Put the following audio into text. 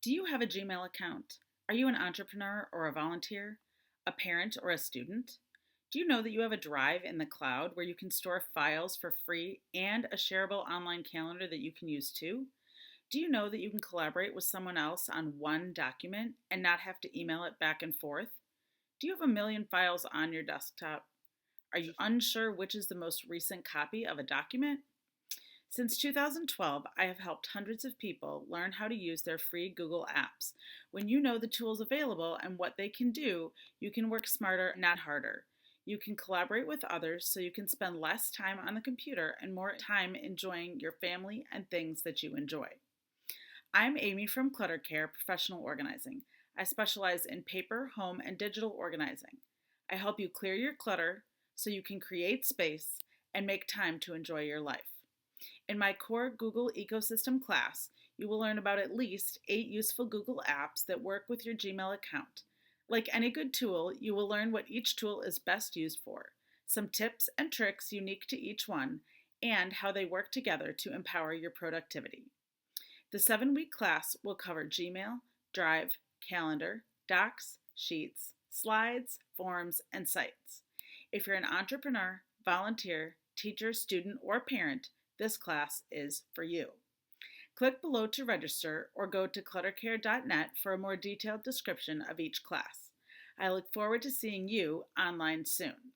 Do you have a Gmail account? Are you an entrepreneur or a volunteer? A parent or a student? Do you know that you have a drive in the cloud where you can store files for free and a shareable online calendar that you can use too? Do you know that you can collaborate with someone else on one document and not have to email it back and forth? Do you have a million files on your desktop? Are you unsure which is the most recent copy of a document? Since 2012, I have helped hundreds of people learn how to use their free Google apps. When you know the tools available and what they can do, you can work smarter, not harder. You can collaborate with others so you can spend less time on the computer and more time enjoying your family and things that you enjoy. I'm Amy from Clutter Care Professional Organizing. I specialize in paper, home, and digital organizing. I help you clear your clutter so you can create space and make time to enjoy your life. In my core Google ecosystem class, you will learn about at least 8 useful Google apps that work with your Gmail account. Like any good tool, you will learn what each tool is best used for, some tips and tricks unique to each one, and how they work together to empower your productivity. The 7-week class will cover Gmail, Drive, Calendar, Docs, Sheets, Slides, Forms, and Sites. If you're an entrepreneur, volunteer, teacher, student, or parent, this class is for you. Click below to register or go to cluttercare.net for a more detailed description of each class. I look forward to seeing you online soon.